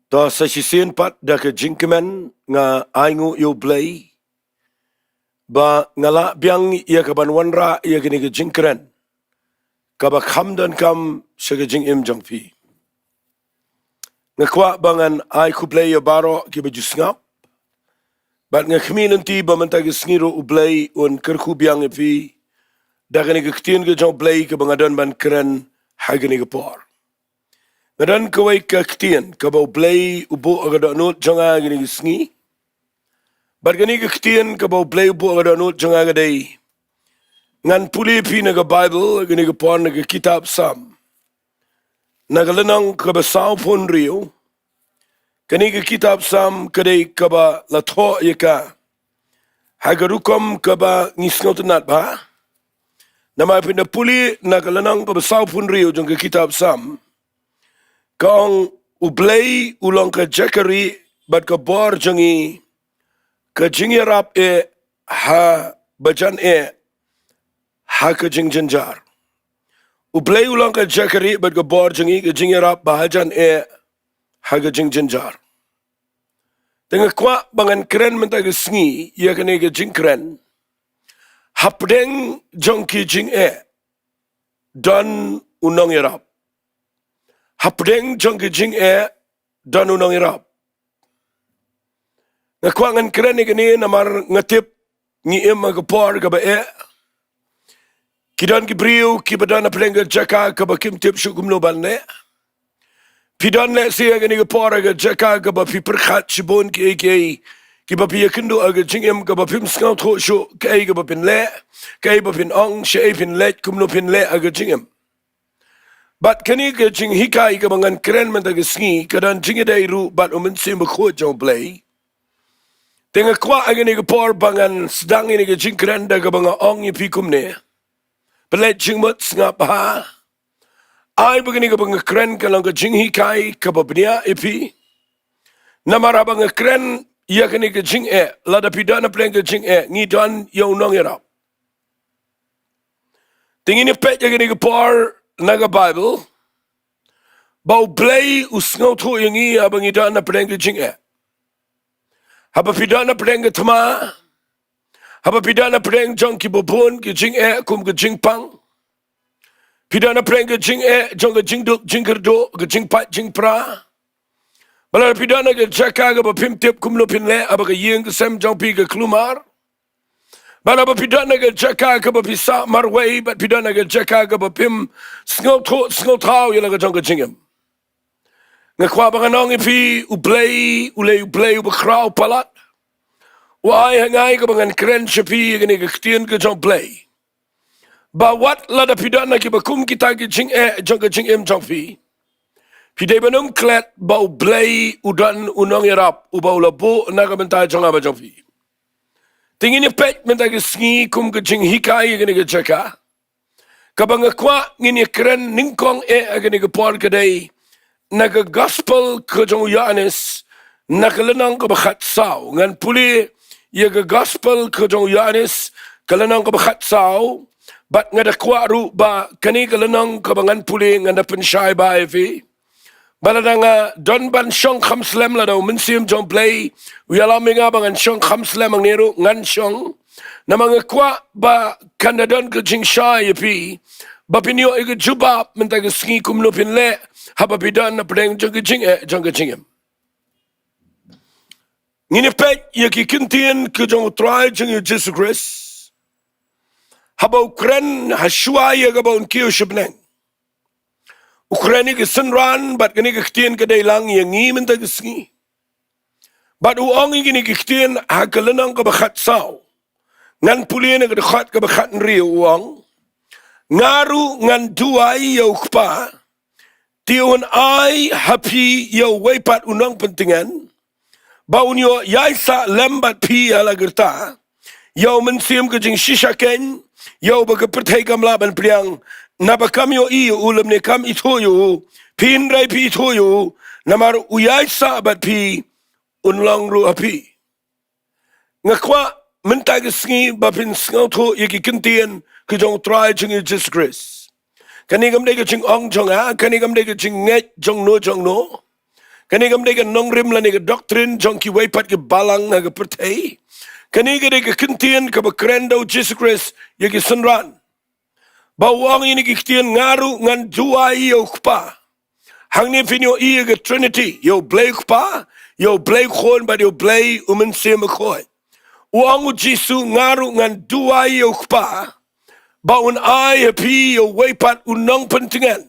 Ta sa sisian pat da ke jingkemen nga aingu U Blei ba ngala biang ia ke banwanra ia ke ni ke jingkeren ka ba kham dan kam sa ke jing im jong pi nga kwa bangan ai ku Blei ya baro ki ba jusngap bat nga khmi nanti ba manta ke sngiaroh U Blei un kyrkhu biang pi da ke ni ke Ktien U Blei ke bangadan ban keren ha ke ni ke por ngadan kawai ka Ktien ka ba U Blei ubo agada nut jonga gini Sngi bar gani ka Ktien ka ba U Blei ubo agada nut jonga gadai ngan puli pi na ka Bible gini ka por na ka kitab Sam nagalanang ka ba sao pon rio kani ka kitab Sam kadai ka ba latho yaka hagarukom ka ba ngisngotanat ba nama pinda puli nagalanang ka ba sao pon rio jong ka kitab Sam Kong U Blei ulang ke Jakari bat ke bor jangi ke jingiarap ha bajan ha ke jingjanjar. U Blei ulang ke Jakari bat ke bor jangi ke jingiarap bahajan ha ke jingjanjar. Tengah kwa bangan keren menta ke Sngi ia kene ke jingkeren. Hapdeng Jong ki Jingeh dan Nongiarap. Hapdeng Jong ki Jingeh dan Nongiarap. Ngakwangan keren ni kini namar ngatip ni magapor ka ba kidan ki briu ki badan na plenga Jaka ka ba kim tip syukum no balne pidan le siya kini ka por ka Jaka ka ba pi perkhat sibon ki ba pi kynduh aga jingem ka ba pim skau tho shu ka ba pin le ka ba pin ong she pin le kum no pin le aga jingem Bat kani ke jing hikai ke bangan keren menta ke Sngi kadan jingedai ru bat umen sim khot Jong Blei. Tengah kwa agani ke por bangan sedang ini ke jing keren da ke banga ong ye pikum ne. Pelet jing mot ngap ha. Ai begini ke banga keren kalau ke jing hikai ke babnia epi. Namara banga keren ia kani ke jing lada pidana pleng ke jing ngidan yo Nongiarap. Tingini pet agani ke por naga Bible bau Blei usngau thu yangi abang ida na pedang Jingeh haba pidana pedang tama haba pidana pedang Jong ki bobon ki Jingeh kum ke jingpang pidana pedang Jingeh Jong ke jingduh jingkyrkhu ke jingpat jingpra bala pidana ke Jaka ke bapim tip kum lo pinle aba ke yeng ke sem Jong pi ke klumar Bala ba pidana ke Jaka ke ba pisa marway bat pidana ke Jaka ke ba pim sngo thau yala ke Jong ke jingem. Ngakwa ba kanong ipi U Blei u bakrau palat. Wa ai hangai ke bangan keren shapi ke Ktien ke Jong Blei. Ba wat la da pidana ke ba kum kita ke Jong ke jingem Jong pi. Pidai banung klet ba U Blei udan Nongiarap u ba ulabo na ka bentai Jong aba Jong pi. Tingin ni pet menta ke Sngi kum ke jing hikai ke ni ke Jaka. Kabang kwa ngini keren ningkong ke ni ke por kedai. Naga gospel ke Jong Yanis nakalenang ke bakhat sao ngan puli ye ke gospel ke Jong Yanis kalenang ke bakhat sao bat ngada kwa ru ba kani kalenang ke bangan puli ngada pensyai ba evi. Baladanga don ban syong Counselling la daw mensim Jong Blei wiala minga bangan syong Counselling ang niru ngan syong na mga kwa ba kanadon ke jing syai pi ba pinyo ige jubab menta ke Sngi kumno pinle haba bidan na pedeng Jong ke jingem ngini pet ye ki Ktien ke Jong try Jingiasyllok Chris haba ukren hashwa ye ga ba un kiyo shibneng Ukraini ke senran bat kini ke Ktien ke dailang yang ngi menta ke Sngi. Bat uang ini ke Ktien hakalenang ke bakhat sao. Ngan pulien ke dekhat ke bakhat nri uang. Ngaru ngan duai yau kpa. Tiun ai happy yau waipat unang pentingan. Baunyo yaisa lembat pi ala gerta. Yau mensim ke jing shishaken. Yau bagi perthegam laban priang. Nabakam yo ulam ne kam itoyo pinrai pi itoyo namar uyai sabat pi unlang ru api ngakwa menta ke Sngi bapin sngo tho yeki Ktien ke Jong try Jingiasyllok kanigam de ke jing ong Jong kanigam de ke jing net Jong no Kani gamde ka nongrim la ni ka doctrine Jong ki weipat ke Balang ha ka pertai. Kani gade ka Ktien ka bakrendo Jesus Christ ya ki sunran. Bawang ini ki Ktien ngaru ngan Jowai yo kpa. Hangne finyo iya ka Trinity yo Blei kpa, yo Blei khon ba yo Blei umense makhoy. Uang u Jisu ngaru ngan Jowai yo kpa. Baun ai happy yo weipat unong pentingan.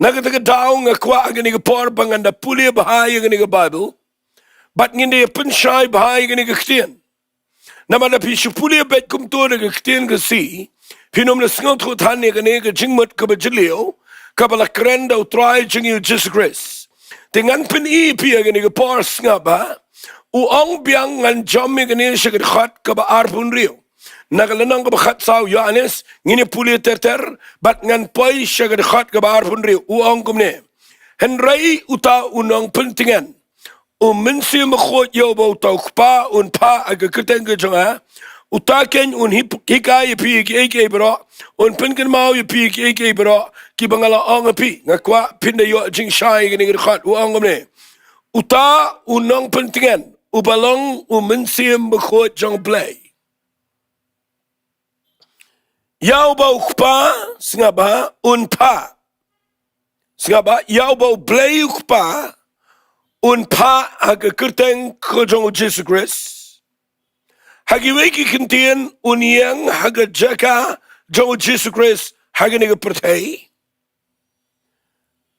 Nagataga daw nga kwa agani ka por banganda puli bahay agani ka Bible, but ngindi pensyay bahay agani ka Ktien. Namada pi puli bet kumto na ka Ktien ka si, pinom na sngot ko tani agani ka jingmut ka bajilio, ka balakren daw try jingil Jesus Christ. Tingan pinipi agani ka por nga ba, uong biyang ngan jami agani siya kadakot ka ba arpun rio. Nagalanang ka bakat sao Yohanes, ngini puli terter, bat ngan poy siya kadakot ka baar punri, uang kumne. Henry uta unang pentingan, minsi makhot yaw ba utaw kpa, pa agakiteng ka dyan utaken hikay pi iki bro, penkin mau pi iki bro, kibangala ang pi, ngakwa pindayo jing siyay gani kadakot, uang kumne. Uta unang pentingan, ubalong minsi makhot Jong Blei. Yaw ba ukpa, singa ba, pa. Singa ba, yaw ba Blei ukpa, pa hagakirteng ko Jong Jesus Christ. Hagiweki Ktien unyang Jaka Jong Jesus Christ haginiga pertay.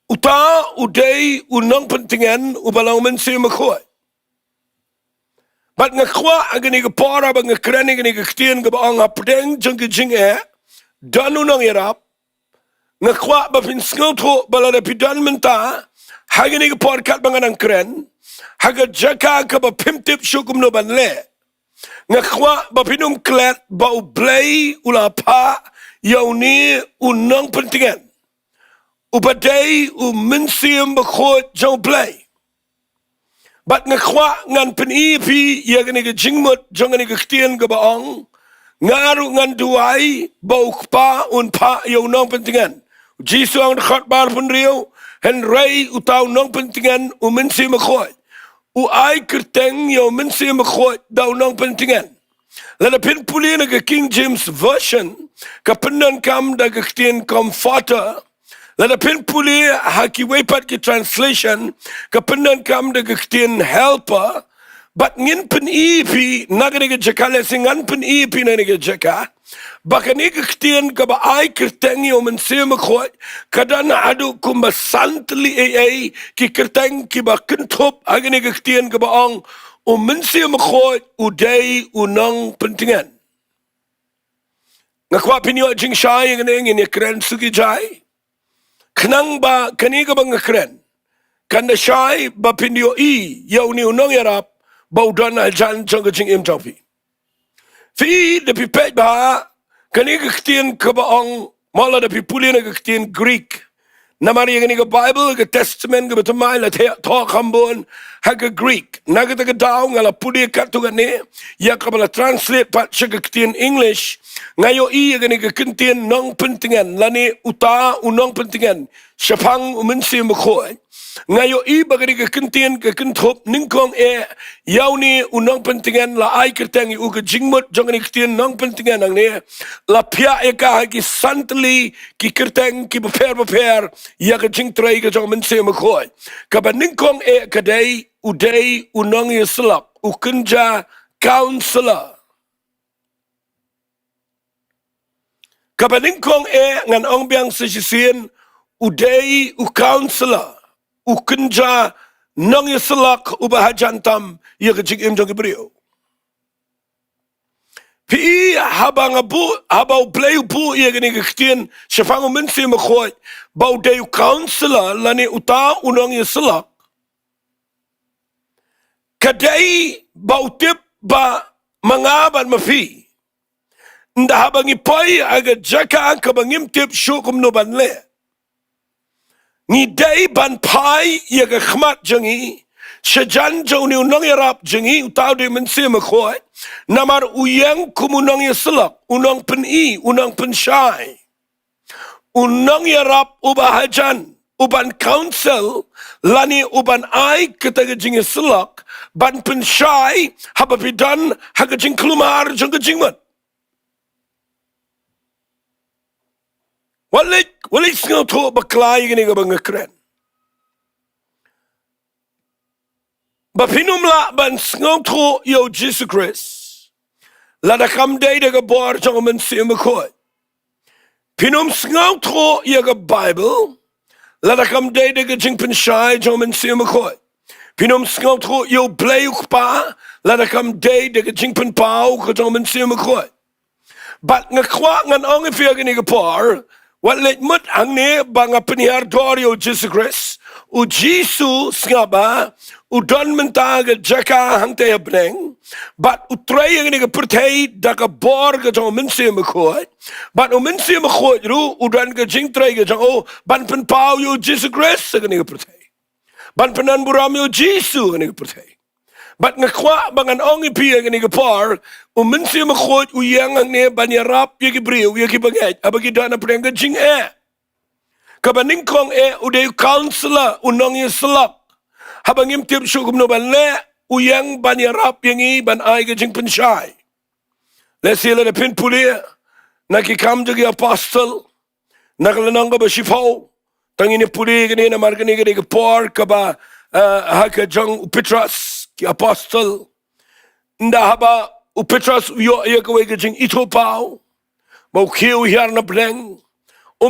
Uta uday unang pentingan ubalang mensi makoy. Bat ngakwa aginiga para ba ngakrani ganiga Ktien gabaang Hapdeng Jong Jingeh. Danu Nongiarap, ngakwa ba pinsngotho balada pidan menta, hagini ka porkat banganang kren, haga Jaka ka ba pimtip syukum no banle, ngakwa ba pinum klet ba Blei ulapa, yauni unang pentingan, ubaday minsiam bakot Jong Blei. Bat ngakwa ngan penipi yagani ka jingmut jongani ka Ktien ka baong, ngaru ngan Jowai bau pa yo nong pentingan Jisu ang dekat bar pun rio henry utau nong pentingan mensi makhoy ai kerteng yo mensi makhoy daw nong pentingan lada pin puli na ka King James version ka pendan kam da ka Ktien comforter lada pin puli haki weipat ki translation ka pendan kam da ka Ktien helper. But ngin penipi naganiga Jaka lesingan penipi naganiga Jaka bakaniga Ktien ka ba ay kerteng yo mensi makhoy kadana adu kumba santli ki kerteng ki ba kentop aganiga Ktien ka ba ang mensi makhoy uday unang pentingan ngakwa pinyo jing shay ngin kren sugi jay kanang ba kaniga ba ngakren kanda shay ba pinyo yaw ni Nongiarap baudan aljan Jong jing im jopi. Fi de pipet ba kaniga Ktien ka baong mala de pipuli na Ktien Greek. Namari kaniga Bible ka Testament ka batamay la talk hambon haga Greek. Nagataga daw ngala puli katugan ni ya ka bala translate pat siya Ktien English. Ngayo kaniga Ktien nong pentingan lani uta unong pentingan syapang umensi makhoy. Ngayo bagani ka Ktien ka kentop ningkong yauni unang pentingan la ay kerteng u ka jingmut jong ni Ktien nong pentingan ang ni la pia ka ki santli ki kerteng ki beper ya ka jingtray ka jong mense makhoy ka ba ningkong kaday uday Nongiasyllok u kunja counselor ka ba ningkong ngan ong biang sisisin uday u counselor ukunja Nongiasyllok ubahajantam ya kajing im jong brio. Pi habau Blei bu ya gani Ktien syafang mensi makhoy bau day counselor lani uta Nongiasyllok kadai bau tip ba mangaban mafi nda habang ipoy aga Jaka ka bangim tip syukum no banle ni day ban pai ya ka khmat jangi shajan jo ni Nongiarap jangi utaw de mensi makhoy namar uyang kumu Nongiasyllok unang pensyai Nongiarap ubahajan uban counsel lani uban ai ketaga Jingiasyllok ban pensyai habapidan haga jingklumar jong jingman. Walik ngau to baklai gini ga bangakren. Bapinumla ban ngau to yo Jesus Christ. Lada kam day daga bor jong men simakoi. Pinum ngau to yaga Bible. Lada kam day daga jing pensyai jong men simakoi. Pinum ngau to yo blei ukpa. Lada kam day daga jing penpau ka jong men simakoi. But ngakwa ngan ong ifia gini ga por. Wat let mut hangne banga penihar dorio Jesus Christ u Jisu ngaba u don mentaga Jaka hangte Hapdeng but u treye gini pertei daga bor ga jong mense mekoi but u mense mekoi ru u don ga jing treye ga jong o ban pen pau yo Jesus Christ gini pertei ban penan buram yo Jisu gini pertei. But ngakwa bangan ongi pia gani gapar mensi makhot uyang ang ne banyarap yaki briw yaki banget abagi dana prengga Jingeh kabaning kong uday counselor Nongiarap habang imtip syukum no banle uyang banyarap yangi ban ay ga jing pensyai lesila na pinpuli nakikam jagi apostle nakalanang ka ba sipaw tangini puli gani na margani gani gapar kaba haka jong Petras apostle nda haba u Petras yo ya kawai gajing ito pao mau kiu hiar na bleng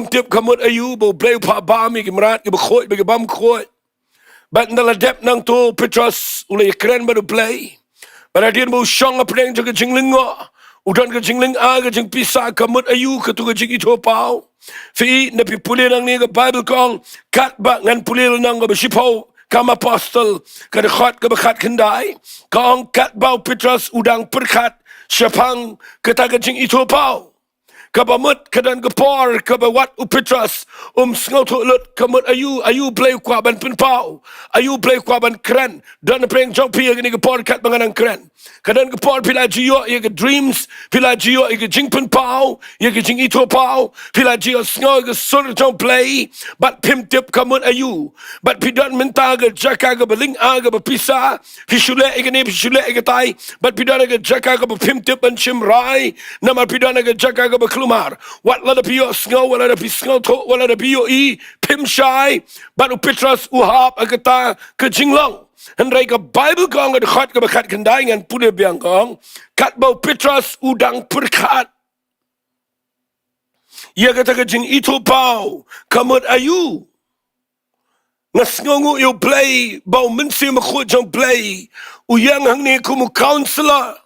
tip kamut ayu mau bleu pa bam ki mrat ki bkhoi be bam khoi bat ndala dep nang to Petras ulai kren ba play but adien mau shong a bleng jo gajing lingo udan gajing ling a gajing pisa kamut ayu ka tu gajing ito pao fi na pi puli nang ni ga Bible kong kat ba ngan puli nang ga sipaw kam apostle kada khat ka bakhat kendai kong kat bau Petras udang perkat syapang kata gajing ito pau kabamut kadan gapor kabawat u Petras sngaw to lut kamut ayu blei kwa ban penpau ayu blei kwa ban kren dan preng jong pi gani gapor kat banganang kren kadan gapor pila jiyo ye dreams pila jiyo ye jing penpau ye jing ito pau pila jiyo sngaw ge sur jong blei bat pim tip kamut ayu bat pidan menta ge Jaka ge baling aga bapisa pisule igani pisule igatai bat pidan ge Jaka ge pim tip ban chimrai nama pidan ge Jaka ge lumar wat lada piyo sngaw wala da pisngaw to wala da piyo pim shai banu Petras uhap agata ke Shillong hendrai ka Bible kong ad khat ka bakhat kendai ngan pule biang kong kat bau Petras udang perkat ya kata ke jing itu pau kamut ayu ngasngongu yo blei bau mensi makhut jong blei uyang hangne kumu counselor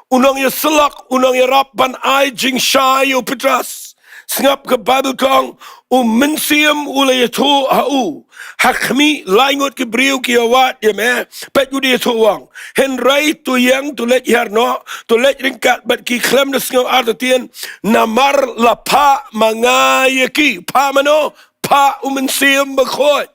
Nongiasyllok Nongiarap ban ai jing shai yo Petras ngap ke Bible kong mensiam ulay to hau hakmi laingot ke briu ki awat ya me pet yudi to wang henrai to yang to let yar no to let ringkat bat ki klem na sngaw artatien namar la pa mangayaki pa mano pa mensiam bakhot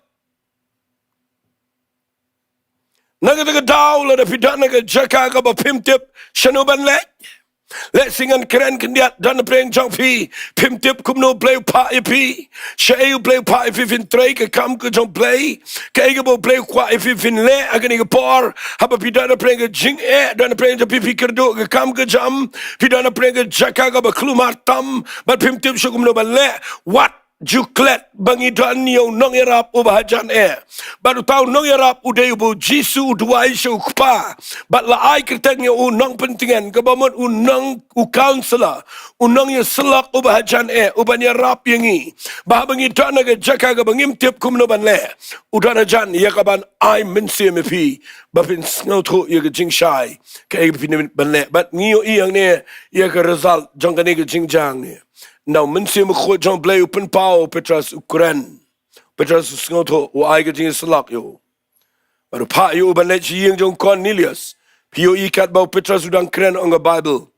naga daw la da pidan naga Jaka ka ba pimtip shanuban let singan keren kendiat dan preng jong pi pimtip kumno bleu pa ipi shayu bleu pa ifi fin trei ka kam ka jong blei ka ega bo bleu kwa ifi fin le agani ka por haba pidan preng Jingeh dan preng ja pipi kerdo ka kam ka jam pidan preng Jaka ka ba klumar tam ba pimtip shukumno ban le what juklet bangidan yo Nongiarap ubahajan baru tahu Nongiarap uday ubu Jisu Jowai syukpa bat la ai kerteng yo nong pentingan kabamut nong counselor Nongiasyllok ubahajan ubanyarap yangi bah bangidan naga Jaka ka bangimtip kumno ban le udanajan ya kaban ai mensi mepi bapin sngaw to ya jing shai ka pin ban le bat ngiyo iyang ne ya ka result jong ka ne jingjang ne now mensi makhot jong blei open pau Petras Ukraine Petras sngaw to o ai ga Jingiasyllok yo baru pa yo ban le jing jong Cornelius pio ikat bau Petras udang kren on the Bible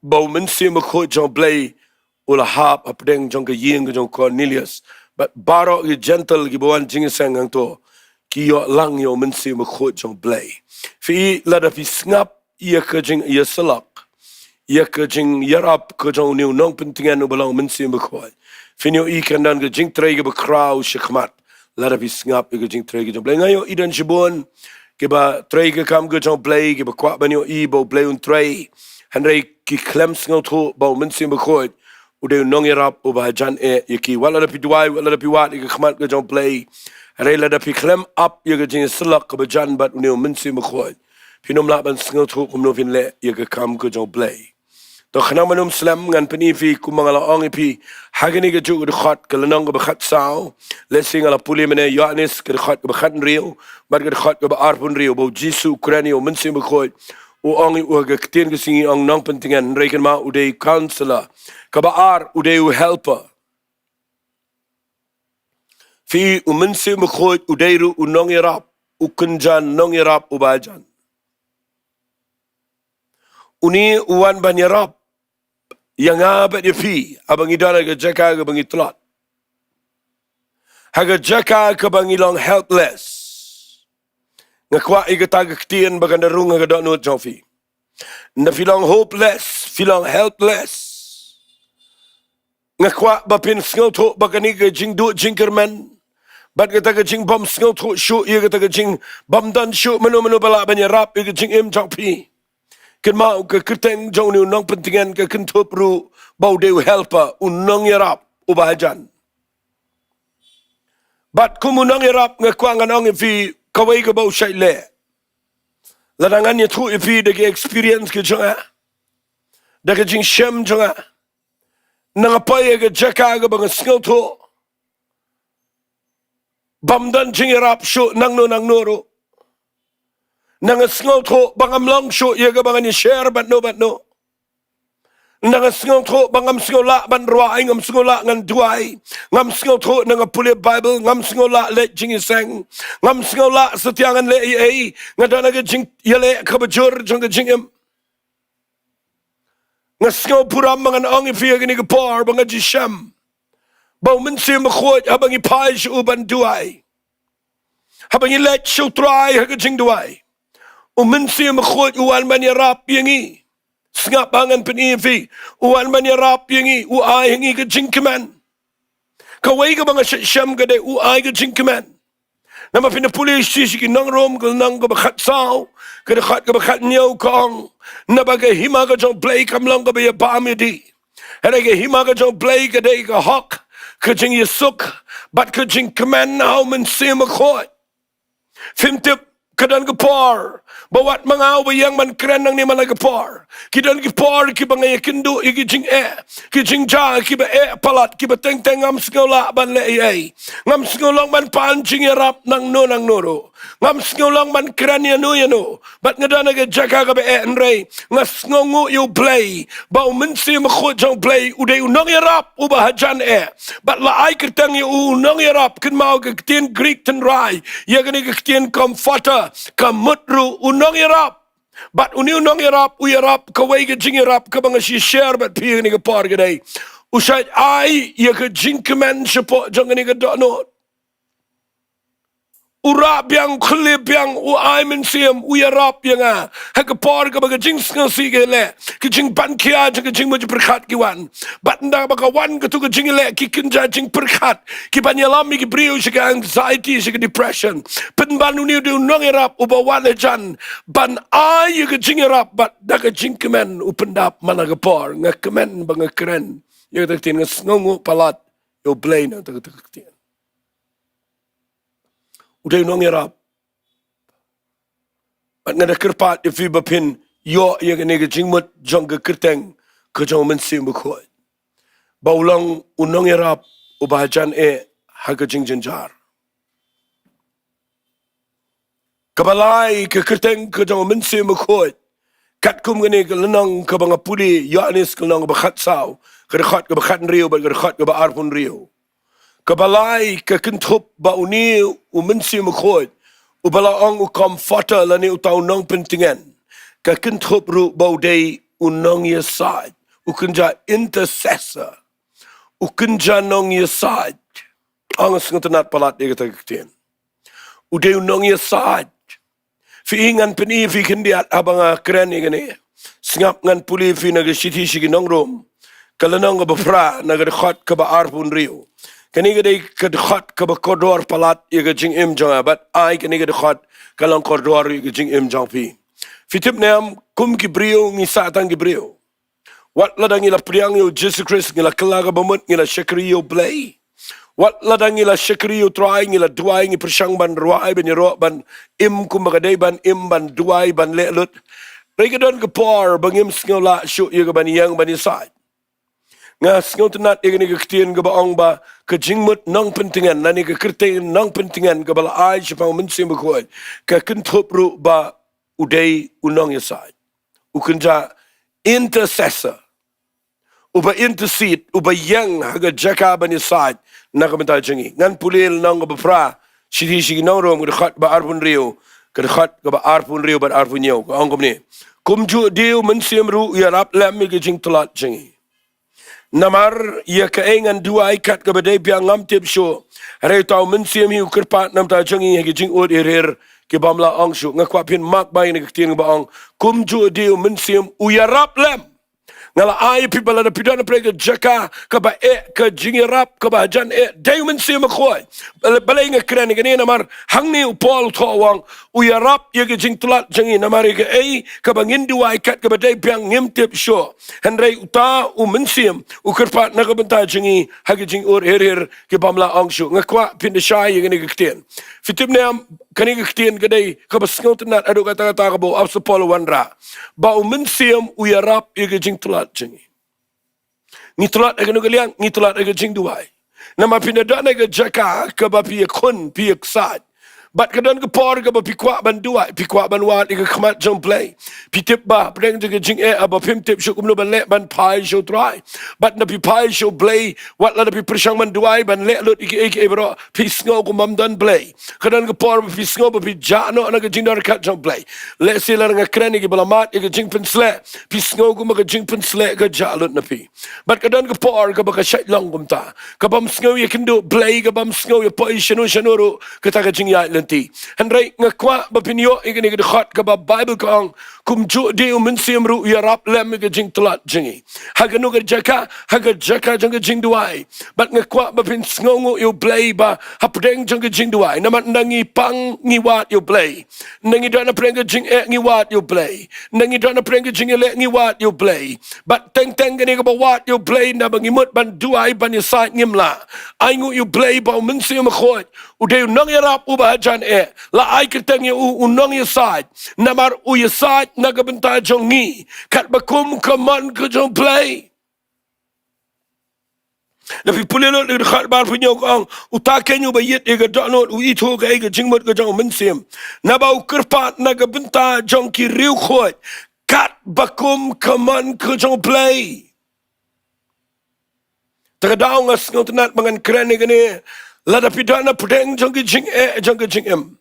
bau mensi makhot jong blei ula hap Hapdeng jong ka ying jong Cornelius but baro ge gentle gi bawan Jingisang ang to ki yo lang yo mensi makhot jong blei fi lada fi snap ia ka Jingiasyllok ya ke Jingiarap ke jong niu nong pentingan u Balang mensi makhot Finyo ikan dan ke jing tray ke berkrau syekmat. Lara pi sngap ke jing tray ke Jong Blei. Ngayo idan shibun ke ba tray ke kam ke Jong Blei ke ba kwak banyo i bau Blei un tray. Hanrei ki klem sngaw tho bau mensim bekhoit. Ude Nongiarap u ba jan yaki wala pi Jowai wala pi wat ke khmat ke Jong Blei. Hanrei la pi klem up ye ke Jingiasyllok ke ba jan bat une mensim bekhoit. Pinom la ban sngaw tho kum no fin le ye ke kam ke Jong Blei. To khana manum slam ngan penifi kumangala ong ipi hagani ke ju de khat ke lanong ke khat sao lesing ala puli mene yanis ke khat ke khat rio bar ke khat ke arpun rio bo jisu ukraini o mensim bekhoit o ong u ke Ktien ke singi ong nong pentingan reken ma ude counselor kaba ude u helper fi u mensim bekhoit ude ru u Nongiarap u kunjan Nongiarap u bajan uni uwan banyarap yang abad ye pi abang idana ke Jaka ke bangi tlat haga Jaka ke bangi long helpless ngakwa igata ke Ktien baganda rung ke donut jofi na filong hopeless filong helpless ngakwa bapin sngaw tho bagani ke jingduh jingkerman bat kata ke jing bom sngaw tho shu ye kata ke jing bom dan shu menu bala banyarap ke jing im jofi Ken mau ke Ktien Jong ni nong pentingan ke kynduh ru bau deu helper Nongiarap u bahajan. Bat kumu Nongiarap ngakwangan ong ifi kawai ke bau syai le. Ladangannya tu ifi degi experience ke jonga. Dagi jing syam jonga. Nangapai ke Jaka ke bang sngaw tu. Bamdan Jingiarap syu nang no ru. Nang sngaw tho bangam long shu ye ga bangani share bat no nang sngaw tho bangam sngola ban ruai ngam sngola ngan duai ngam sngaw tho nang puli bible ngam sngola le jingisang ngam sngola setiangan le ai ngadana ga jing yele kabajur jong ga jingem ngasngaw puram mangan ong ifi ga ni ga par banga jisham bau mensim khot abangi pai shu ban duai abangi le Sohthri ga Jingduwai mensim khot uan Nongiarap yangi sngap bangan penifi uan Nongiarap yangi ai yangi ke jingkeman kawai ke banga syam ke de ai ke jingkeman nama pina pulis sisi ki nongrom ke nang ke bakhat sao ke khat ke bakhat nyau kong nabaga hima ke Jong Blei kam long ke be Paham di ada ke hima ke Jong Blei ke de ke hok ke Jingiasyllok bat ke jingkeman now mensim khot fimtip kadan gepar bawat mangau bayang man keren nang ni mana gepar kidan gepar ki bangay kynduh igi jing ki jing ja ki ba palat ki ba teng ngam sngola ban le ngam sngolang ban pan Jingiarap nang noro ngam sngolang ban keren ya no bat ngadana ga Jaka ga ba enrei ngas ngongu yu Blei bau mensim khot Jong Blei ude Nongiarap u bahajan bat la ai kertang yu Nongiarap ken mau ke Ktien Greek ten rai ya gani ke Ktien comforter kamutru Nongiarap bat uni Nongiarap uyarap kawai ke Jingiarap ka banga si share bat pi ni ke par ke dai usai ai ya ke jingkeman support jong ni ke donut urap yang klip yang ai mensim uyarap yang ha ke par ke banga jing si ke le ke jing ban kia ke jing mo perkhat ki wan bat nda baka wan ke tu ke jing le ki kinja jing perkhat ki banyalami ki brio si ke anxiety si ke depression pen ban uni de Nongiarap ubawan jan ban ai ke Jingiarap bat da ke jingkeman upendap mana ke par ngakemen banga keren ye tak tin ngongu palat yo Blei na tak tin udah Nongiarap bat ngada kerpat ifi bapin yo ye ke nega jingmut jong ke Ktien ke Jong mensim bekhoit baulang Nongiarap ubahajan ha ke jingjenjar kabalai ke Ktien ke Jong mensim bekhoit kat kum gani ke lenang ke banga puli yanis ke nang bakhat sao ke khat ke bakhat rio ba ke khat ke ba arpun rio kabalai ke kynduh ba uni mensim khot ubala ong comforter lani utau nong pentingan ke kynduh ru bau dei Nongiasad ukunja intercessor ukunja Nongiasad ang sengatanat palat dia kata Ktien udeu Nongiasad fi ingan peni fi kendiat abanga keren igani singap ngan puli fi naga siti sigi nongrom kalanang ka bafra nagdakhat ka ba arpun rio kani gadai kadakhat ka ba kodor palat iga jing im jong but ai kani gadakhat kalang kodor iga jing im jong pi fitip nam kum ki brio ngi satang ki brio wat ladang ila priang yo Jesus Christ ngila kalaga bamut ngila Shillong U Blei wat ladang ila Shillong U try ngila duai ngi persang ban ruai ban yero ban im kumbagadai ban im ban duai ban lelut regadon ka par bangim sngola shu iga ban yang ban inside nga sngotenat iga ni Ktien ka baong ba ka jingmut nang pentingan nani ka kertain nang pentingan ka bala ai sipang mensim bakoy ka kentopru ba uday unong inside ukunja intercessor uba intercede uba yang haga Jaka ban inside nakamenta jingi ngan pulil nang bapra sidi nang rom khat ba arpun rio khat ka ba arpun rio ba arpun yo ka angkom ni kumju dio mensim ru ya rap lam mi jing tlat jingi namar ya ka engan duai kat ka badai piang ngam tip sho re tau mensim hi kerpat nam ta jingi hagi jing od irir ke bamla angshu ngakwa pin mak bai ni Ktien ba ang kumju dio mensim ya rap lam ngala ai people ada pidana prega Jaka ka ba ka jingiarap ka ba jan diamond sim khoi balai nga kran ngani namar hangne upol thawang uyarap ye jing tlat jangi namar ga ka ba Jingduwai kat ka ba dai piang ngim tip sho henrei uta mensim ukerpat na ka benta jangi hagi jing or her ke bamla angshu ngakwa pin de shai ngani Ktien fitib nam kani Ktien gadai ka ba sngotenat adu kata ka bo apso polo wanra ba mensim uyarap ye jing tlat jingi ngitulat aga nugaliang ngitulat aga Jingduwai nama pinada naga Jaka ka ba pi kun pi sad bat kadan ka por ka ba pikwa ban duai pikwa ban wat iga khmat jong play pitip ba preng jaga Jingeh aba pim tip shu kumno ban le ban pai show try bat na pi pai show play wat la pi persang man duai ban le lut iki bro pi sngo ko mam dan play kadan ka por pi sngo ba pi jano na ka jingdar kat jong play le sila nga kren iki balamat iga jing pen sle pi sngo ko ma ka jing pen sle ka jalot na pi bat kadan ka por ka ba ka Shillong kumta ka bam sngo ye kynduh play ka bam sngo ye poi shanuro ka ta ka jingiasyllok henrei ngakwa bapinyo igani gdkhat ka ba Bible kang kumju de mensim ru yarap lem ga jing tlat jingi haganu ga Jaka jang Jingduwai bat ngakwa bapin sngongo U Blei ba Hapdeng jang Jingduwai namat nangi pang ngiwat U Blei nangi dana preng jing ngiwat U Blei nangi dana preng jing le ngiwat U Blei bat teng gani ga ba wat U Blei na bangimut ban duai ban yasat ngimla aingu U Blei ba mensim khot uday Nongiarap uba la ai kerteng unong yasad namar uyasad nagabenta jongi kat bakum kaman ke jong play lapi pulelo de khat bar punyo kang utakenyu bayit ega donot uito ga ega jingmut ga jong mensim nabau kerpat nagabenta jong ki riu khot kat bakum kaman ke jong play tagadaw nga sngotenat mangan krene gani lada pidana pudeng jong jingem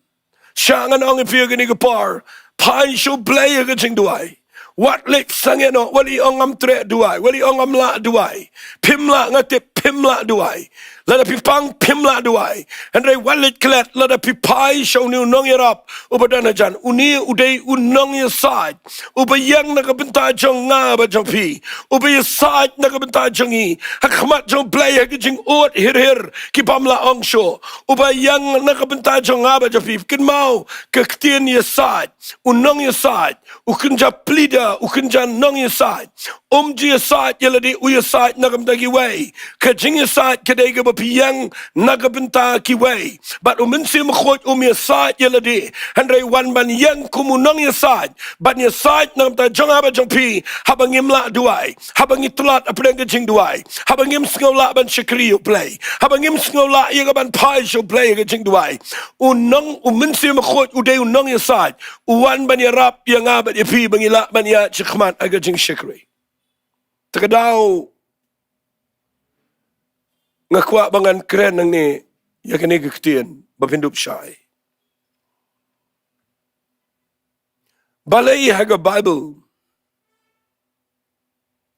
Shangan ang ipiyag ni kapar, pai show play aga Jingduwai. What lek sangeno, wali ongam tre duai, wali ongam la duai, pimla ngatip pimla duai. Lada pipang pimla duai. Henry walit klet lada pipai show ni Nongiarap ubadana jan uni uday unong yasad ubayang nakabenta jong nga ba jong pi ubayasad nakabenta jongi hakmat jong play hagijing ot hir ki pamla angsho ubayang nakabenta jong nga ba jong pi kinmau ka Ktien yasad unong yasad ukunja plida ukunja nong yasad yasad yaladi uyasad nakabenta giway ka jingiasyllok kadai ga piyang nagabenta kiway but mensim khot yasad yaladi handai wan ban yang kumunong yasad ban yasad nam ta jong aba jong pi habang imla duai habang itlat apreng Jingduwai habang im sngola ban Shillong U Blei habang im sngola ye ban pai show play ga Jingduwai unong mensim khot uday unong yasad wan ban yarap yang aba pi bangila ban ya chikmat aga jing Shillong tagadaw ngakwa bangan kren nang ni yakani Ktien bapindup syai balai haga Bible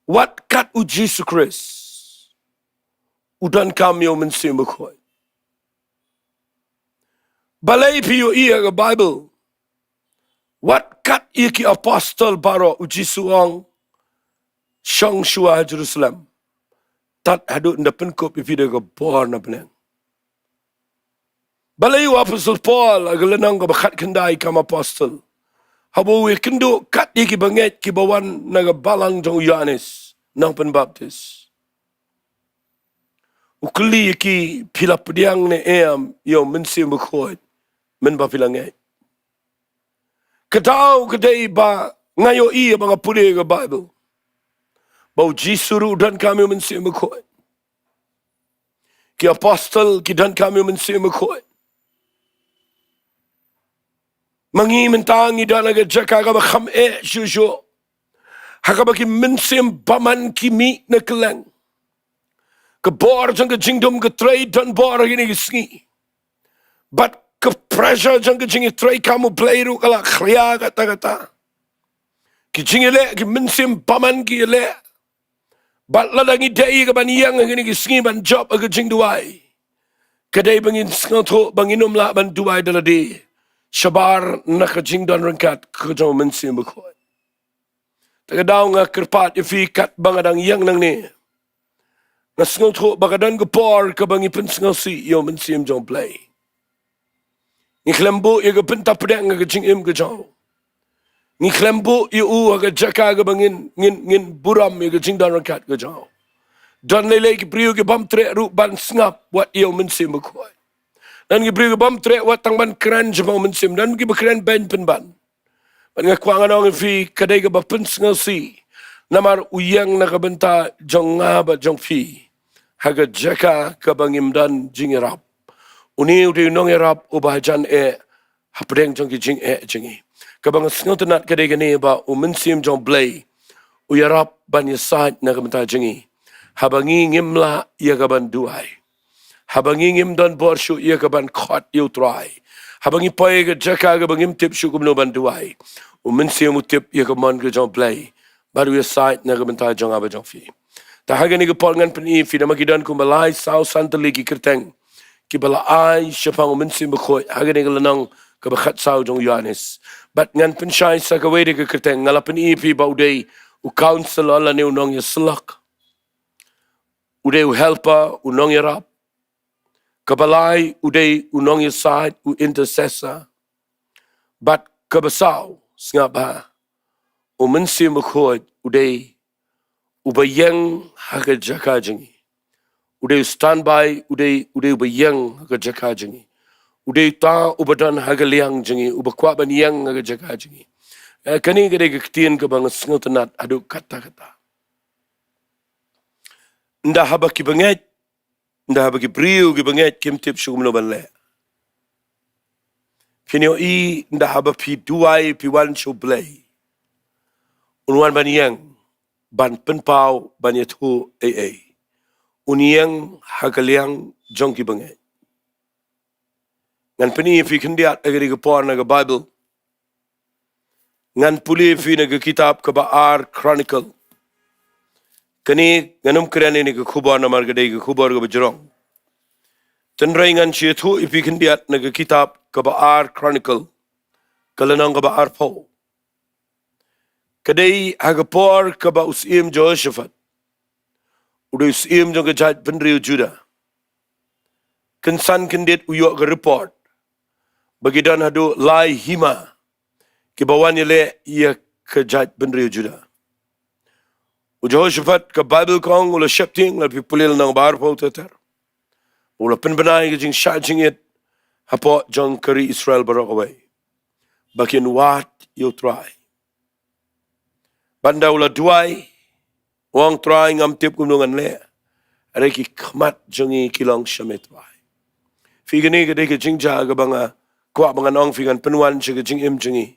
wat kat u Jesus Christ udan kami mensim khoi balai piyo haga Bible wat kat iki apostle baro u Jisuang Shang Shua Jerusalem tat hadut ndapen ko pipida ko por na penang. Balayu apostol Paul agalanang ka bakat kendai kam apostol. Habo we kynduh kat di ki banget ki bawan naga Balang Jong Yohanes nang penbaptis. Ukli ki pila pediang ne yo mensim bukhoi men ba pilangai. Katau kedai ba ngayo iya ba ngapure ke Bible. Bau jisuru dan kami mensim bukhoi. Ki apostol ki dan kami mensim bukhoi. Mangi mentangi dan aga Jaka ka ba kham shushu. Hakaba ki mensim baman kimi na kelang. Kebor jang ke jingdum ke tray donbor gini ke Sngi. But ke pressure jang ke jingi tray kamu blairu kala khria kata-kata. Ki jingile ki mensim baman ki le. But ladangi dai ke ban yang gini ke Sngi ban job ke Jingduwai. Kedai bangin Sngi banginum la ban Duwai daladi. Shabar nak jingdan rengkat ke jauh mensim berkoi. Takadaw nga kerpat ifi kat bangadang yang nang ni. Nasngol to bagadan gepor ke bangi pensngol si yo mensim Jong Blei. Ni klembu ye ke Bynta pedang ke jingim ke jauh. Ni klembu ye ke Jaka ke bangin ngin buram ye ke jingdan rengkat ke jauh. Dan lele ke priu ke bam trek ru ban ngap wat yo mensim berkoi. Dan kita beri bom trek wat tang ban keren jepang mensim dan kita berkeren ben penban. Ban ngakuangan orang fi kadai ke bapen sengelsi. Namar uyang nak Bynta Jong ba Jong fi. Haga Jaka ke bangim dan Jingiarap. Uni udah Nongiarap ubahajan Hapdeng Jong ki jingi. Kabang sengel tenat kadai ke ni ba mensim Jong Blei. Uyarap ban yasat nak Bynta jingi. Habangi ngimla ia ke ban Duwai. Habangi ngim donbor syu ia ke ban khot yu trai. Habangi pai ke Jaka ke bangim tip syu kumno ban Duwai. Mensim utip ia ke mon ke Jong Blei. Baru ia sait na ke Bynta Jong aba Jong fi. Ta haga ni ke polngan peni fi nama kidan ku Mawlai sau santali ki kerteng. Ki bala ai syapang mensim bekhoi. Haga ni ke lenang ke bakhat sau Jong Yohanes. Bat ngan pensyai sa ke wede ke kerteng ngala peni fi baudei u counsel ala ni Nongiasyllok. Udei u helper u Nongiarap. Kabalai udai unong side u intercessor. But kabasau ngapa mensim bekhoi udai ubayang haga Jaka jingi. Udai standby udai ubayang haga Jaka jingi. Udai ta ubadan haga liang jingi ubakwa ban yang haga Jaka jingi. Kani gede ke Ktien ke bang sengel tenat aduk kata-kata. Nda haba ki banget. Nda bagi priu ki banget kim tip syukum no ban le. Finio nda haba pi Duwai pi wan syu Blei. Unwan ban yang ban penpau ban yatu Uniang hagaliang Jong ki banget. Ngan peni fi kendiat agari ke por na ke Bible. Ngan puli fi na ke kitab ke P.R Chronicle. Kani nganum keren ini ke khubor na margadai ke khubor ke Jong. Tenrai ngan syaitu ipi kendiat na ke kitab ke P.R Chronicle. Kalanang ke P.R Po. Kadai hagapor ke ba usim Jehoshaphat. Udah usim jong ke jat penriu Judah. Kensan kendit uyok ke report. Bagidan hadu lai hima. Ke bawan yale ia ke jat penriu Judah. Jehoshaphat ke Bible kong ula syapting lapi pulil nang bar po teter. Ula penbenai ke jing syat jingit hapo jong keri Israel barok away. Bakin wat you try. Banda ula Duwai wang try ngam tip gunungan le. Areki khmat jongi kilong syamet wai. Figani ke deke jingja ke banga kwa banga nong figan penuan ke jing im jongi.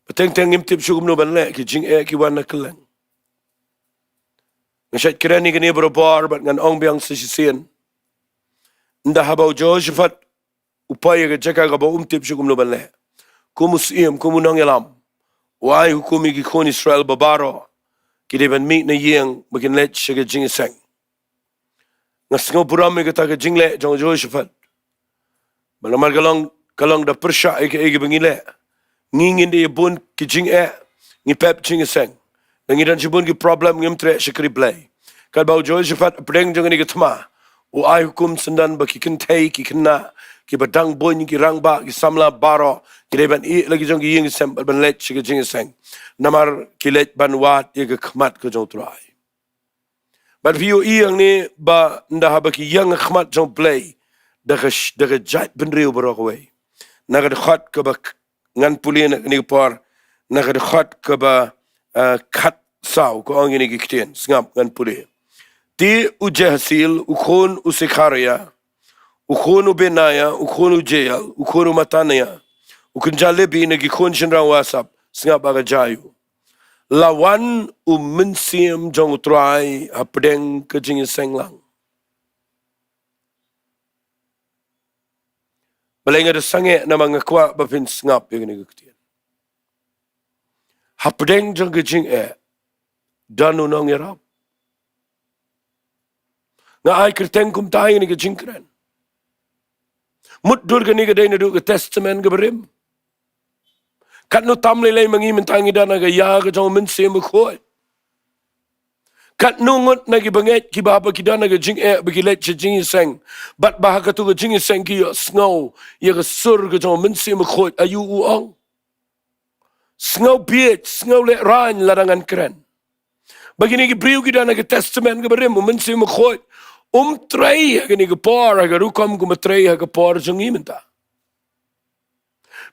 Pateng-teng im tip syugum no ban le ke jing ki wan na keleng. Ngasat kerani kini berobor bat ngan ong biang sisisian. Nda habau Jehoshaphat upaya ke Jaka ke bau tip syugum no ban le. Kumus kumu Nongiarap. Wai hukumi ki kon Israel babaro. Kide ban meet na yeng bakin let ke jingiseng. Ngasngo buram ke ta ke jingle jong Jehoshaphat. Malamar kalong da persya eke bangile. Ngingin de bun ki jing ngi pep jingiseng. Nangidan jibun ki problem ngim tre shikri Blei. Kad bau Jehoshaphat Hapdeng jong ni ketma. U ai hukum sendan baki kentai ki kena ki badang boy ki rangba ki samla baro ki deban I lagi jong ki ying sem ban let ki jingiseng. Namar ki let ban wat ye ke khmat ke jong trai. But view yang ni ba nda baki yang khmat jong play daga jat benriu barokwe. Naga khat ke ba ngan pulien ni por naga khat ke ba khat sau ko ang ni ki ktien ngap ngan pulien. Ti ujahasil, ukhon usikharia, ukhon ubenaya, ukhon ujayal, ukhon umatania, ukunjalebi nagikhon shinra wasap, singa bagajayu. Lawan umensim jong utrai Hapdeng ke Jingiasyllok. Balang ada sange na mga kwa bapin singap yung nagkaktiyan. Hapdeng jong ke Jingeh, danu Nongiarap. Nga ay kerteng kum tayo ni kajingkren. Mutdur ka ni ka day na do ka testament ka barim. Kat no tamlay lay mangimin tangi da na gaya ka jang minsi makhoy. Kat nungot na kibanget kibaba kida na ka jingeh bagilet siya jingiseng. Bat baha ka to ka jingiseng kiyo sngaw. Ya ka sur ka jang minsi makhoy ayu uang. Sngaw biyet, sngaw let ran larangan kren. Bagi ni kibriw kida na ka testament ka barim. Minsi makhoy. Tray agani gapor agarukam gumatray agapor jangimenta.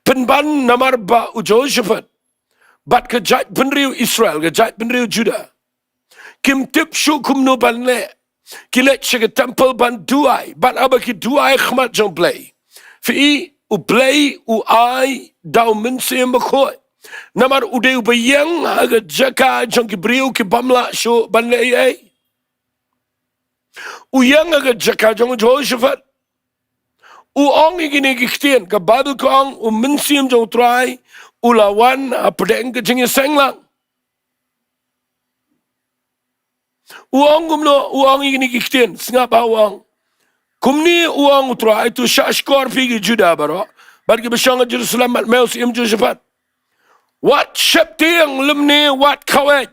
Penban namar ba Jehoshaphat bat kajat penriu Israel kajat penriu Judah. Kim tip shu kum no banle kilet shige temple ban duai bat abaki duai khmat jong blei. Fi u blei u ai dau minse makhoy. Namar ude u bayang aga Jaka jong kibriu ki bamla shu banle ai. Uyang aga Jaka jong Jehoshaphat. Uong igini Ktien ka Bible kong minsim jong try ulawan Hapdeng ke Jingiasyllok. Uong gumno uong igini Ktien singap uong. Kumni uong try tu shashkor pigi Judah baro. Bad ki bashang Jerusalem at meus im Jehoshaphat. Wat sheptiang lumni wat kawet.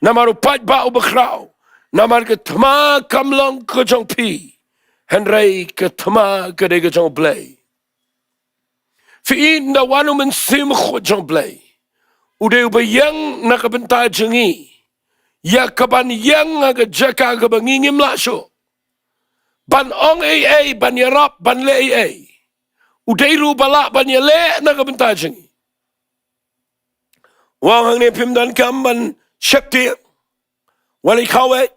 Namarupat ba ubakraw. Namar ke tma kamlong ke jong pi. Henry ke tma ke de ke jong blei. Fi na wanu men sim kho jong blei. Ude ubayang na kabenta jengi. Ya kaban yang aga Jaka ke bangingim laso. Ban ong ai ban yarap ban le ai. Ude ru balak ban yale na kabenta jengi. Wang hang ne pim dan kam ban shepti. Wali kawet.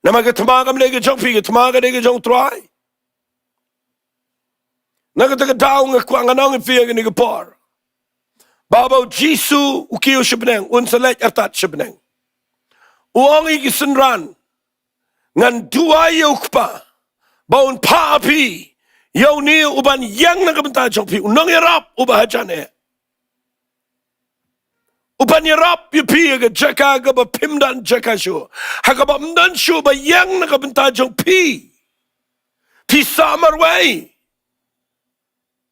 Nama ke temagam lege jong pi ke temaga lege jong try. Naga taka daung ke kwanganong fi ke ni ke por. Babau Jisu ukiyo shibneng unsalet atat shibneng. Uangi ki senran ngan dua yukpa baun pa api yau ni uban yang naga benta jong pi Nongiarap ubahajane. Upanyarap yupi aga Jaka aga ba pimdan Jaka shu. Haga ba mdan shu ba yang nakabenta jong pi. Pi samarway.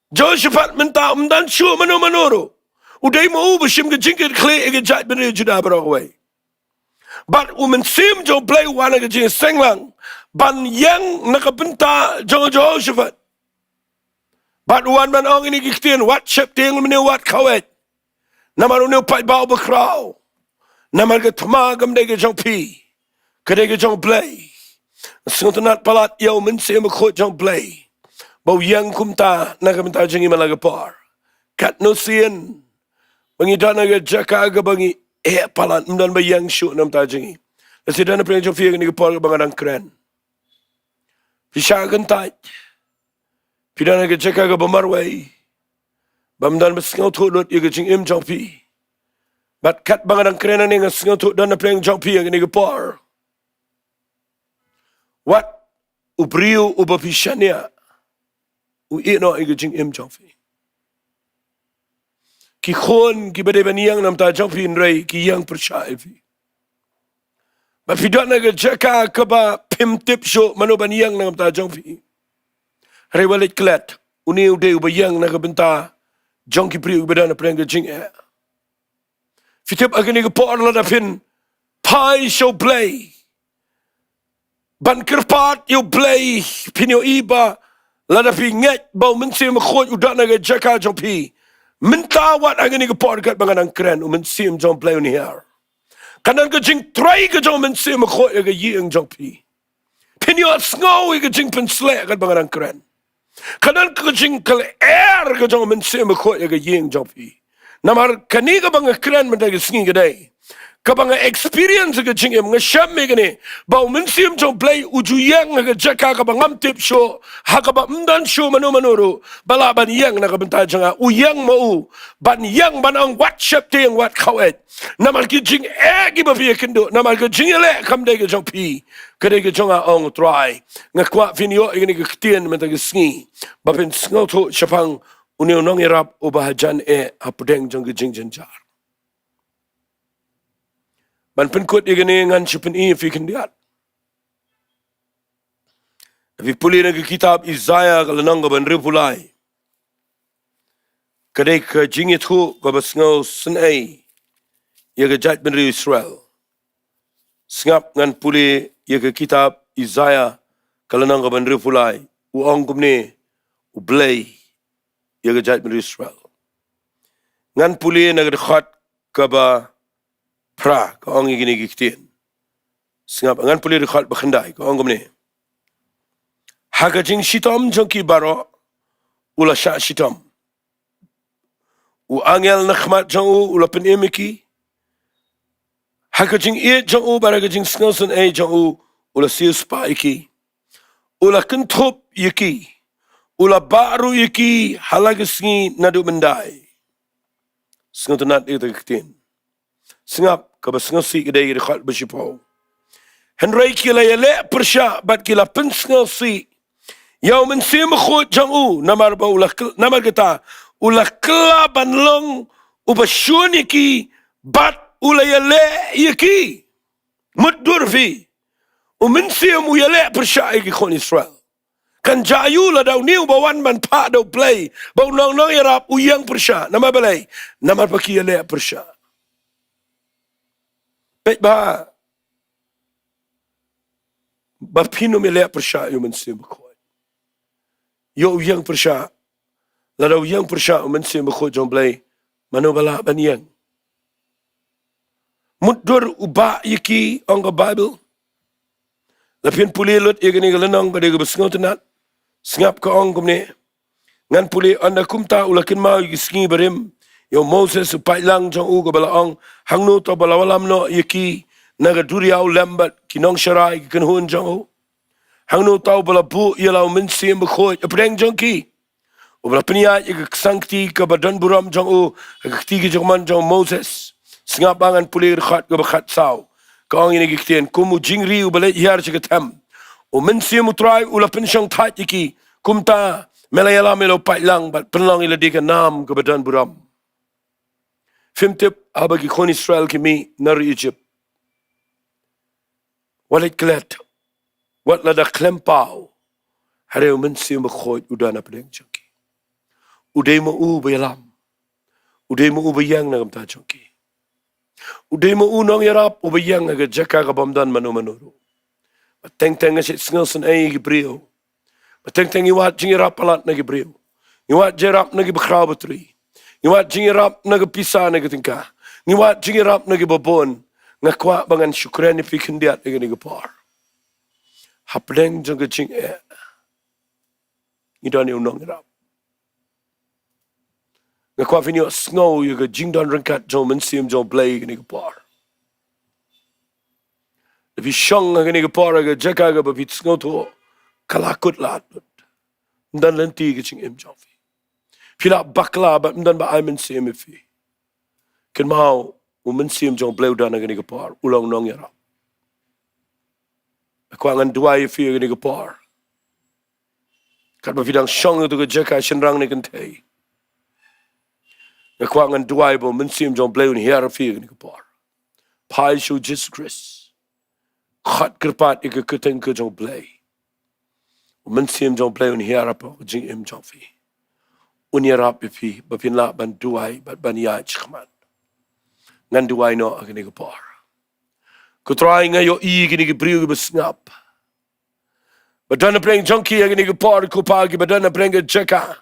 Jehoshaphat minta mdan shu manuro. Uday mo ubashim ka jingkyrkhu aga jat benriu Judah barokwe. But umensim jong blei wana ka Jingiasyllok. Ban yang nakabenta jong Jehoshaphat. But wan man ong ini Ktien wat shep ting mene wat kawet. Namar unu pai bau bakrau. Namar ke temagam dege jong pi. Kedege jong blei. Suntunat palat yau minse makho jong blei. Bau yang kumta nakamta jengi malagapar. Kat no sien. Bangi dana ke Jaka ke bangi palat mdan ba yang shu namta jengi. Nasi dana pren jong fi ke ni kapar ke bangadang keren. Pisha kentat. Pidana ke Jaka ke bamarway. Bamdan besngau tu lut ye jing im jong pi. Bat kat bangadang kerenan ni ngasngau tu dan pleng jong pi ye ni gepor. Wat ubriu ubapishania. U ino ye jing im jong pi. Ki khon ki bade baniang nam ta jong pi nrei ki yang percaya fi. Bat fidat na Jaka kaba pim tip sho manu baniang nam ta jong pi. Rewalit klet uni ude ubayang na kabenta Jong ki priu bedana prengga Jingeh. Fitip agani ke por la dapin pai show blei. ban kerpat U Blei pinyo iba ladapi nget bau mensim khot udak naga Jaka jong pi mentawat agani ke por kat banganang keren mensim jong Blei ni har kanan ke jing try ke jong mensim khot ga ying jong pi pinyo sngo ke jing pen slek kat banganang keren kanan ke jing kal air ke jong mensim khot ga ying jong pi namar kani ka bang keren mendag Sngi gadai kabang experience ke jing em ngasham me gane bau mensim jong Blei uju yang ga Jaka kabang am tip show ha kabang mdan show manuru bala ban yang na kabanta janga u yang mau ban yang ban ang whatsapp te yang wat khawet namal ki jing gi ba fi kynduh namal ke jing le kam de ke jong pi kade ke jong ong try ngakwa finio igni ke Ktien mendag Sngi ba pen sngo tho chapang unio Nongiarap u bahajan Hapdeng jong ke jing jenjar ban penkut igani ngan chupen fi kendiat vi puli na kitab Isaiah kalanang ban Ri-Bhoi kadai ke jingkyrkhu ko basngo Sngi ya ke jat ben Israel sngap ngan puli ya ke kitab Isaiah kalanang ban Ri-Bhoi u ong kumne U Blei ya ke jat ben Israel ngan puli na ke khat kaba pra ko ong igini Ktien singap ngan puli rekhat bakhandai ko ong gomne haga jing shitom jongki baro ula sha shitom u angel nakhmat jong ula pen emiki haga jing jong baraga jing sngosen jong ula sius pa iki ula kenthop iki ula baru iki halaga Sngi nadu mendai sngotanat itu Ktien singap kabasngasi kedai rekhat bersipo henry kila yale persya bat kila pensngasi yau mensim khut jangu namar ba ulah namar kita ulah kelaban long ubasyun iki bat ulah yale iki mudur fi mensim yale persya iki khon Israel kan jayu la daw niu bawan man pa daw Blei bau Nongiarap uyang persya nama balai namar pa yale persya baik ba pino mele persya yu mensim khot yo yang persya la daw yang persya mensim khot jong Blei mano bala ban yang mudur uba yiki ong Bible la pin puli lut igani galanong gade besngot nat sngap ko ong kumne ngan puli anda kumta ulakin ma Sngi barim yo Moses upai lang jong u bala ong hangnu to bala walam no yiki naga duriau lambat kinong sharai kan hun jong u hangnu tau bala bu yalau mensim khoi apreng jong ki ubala penia ik sankti ka badan buram jong u akti ki jongman jong Moses singap bangan pulir khat ka bakhat saw ka ong ini Ktien kumu jingri ubala yar chikatam o mensim utrai ula pensyong that yiki kumta melayala melo pai lang bat penlang ila dika nam ka badan buram Fimtip abagi kon Israel kimi nar Egypt. Walit klet. Wat lada klempau. Hareu mensim bakhoy udana pedeng jongki. Udai mo u bayalam. Udai mo u bayang na kamta jongki. Udai mo u Nongiarap u bayang aga Jaka kabamdan manu-manuru. Mateng-teng asit sngelsen gibriyo. Mateng-teng iwat jingiarap palat na gibriyo. Iwat jerap na gibakraw batri. Ngiwat Jingiarap nagapisa nagatingka. Ngiwat Jingiarap nagibabon. Ngakwa bangan syukran ni pikendiat dengan nagapar. Hapdeng jong ke Jingeh. Idan yung Nongiarap. Ngakwa finyo sngo yung jingdan rangkat jong mensim jong Blei dengan nagapar. Tapi syong dengan nagapar aga Jaka aga bapit sngo to kalakut latut. Dan lenti ke Jingeh jong fi. Pila bakla bat mdan ba ay mensim fi. Ken mau mensim jong Blei udan agani kapar ulang Nongiarap. Aku angan Jowai fi agani kapar. Kat ba fidang syong itu ke Jaka shenrang ni kentei. Aku angan Jowai bo mensim jong Blei un hiar fi agani kapar. Pai shu Jesus Christ. Khat kerpat ike keteng ke jong Blei. Mensim jong Blei un hiar apa jing jong fi. Nongiarap ipi bapinla ban Jowai bat ban ya chkhman ngan Jowai no agni gapar ko try nga yo i gini gibriu besngap Badana preng junkie agni ke par ko pagi badana preng Jaka.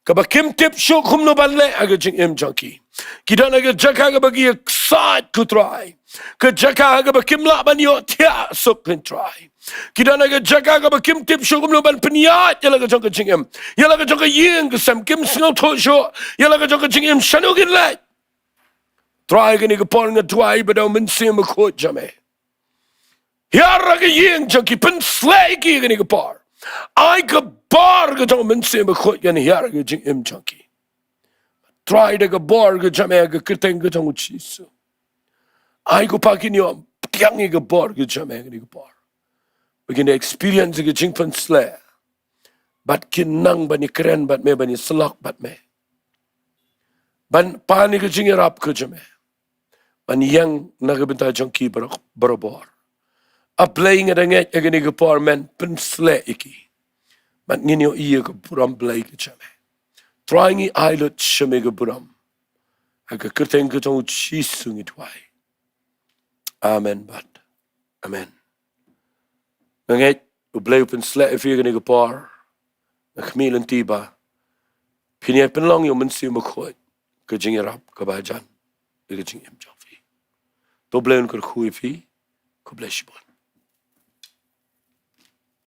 Kaba kim tip show kum no balle aga jing junkie. Kidana ga Jaka ga bagi side ku try. Ke Jaka ga ba kim la ban yo tia sok kan try. Kidana ga Jaka ga ba kim tip show kum no ban pniat yala ga jong jing yala ga jong yeng ga sam kim sngo to show yala ga jong jing shanu gin lai. Try ga ni ga por nga try bado min sim ko jame. Yara ga yeng junkie pen slay ga ni ga por. I ka bar ga jong min sim ko yan yara ga jing junkie. Try de ga bar ga jame ga kirteng ga jong chisu. I go pakin yo tiang ga bar ga jame ga ni ga bar. Begin experience ga jing pen slay. Bat kin nang bani keren bat me bani selak bat me. Ban pani ga jingiarap ga jame. Ban yang na ga Bynta junkie barabor. A playing at a net again a poor man pen slay iki. But ninyo iya ga buram blay ga jame. Trying I islet shame ga buram. Aga kirteng ga jong chisung itwai. Amen but. Amen. Nanget u blay pen slay if you're gonna par. Na khmil and tiba. Pinya pen long yo men si makoy. Ga jingiarap ka bajan. Ga jingem jofi. To blay un kyrkhu ifi. Ko bless you.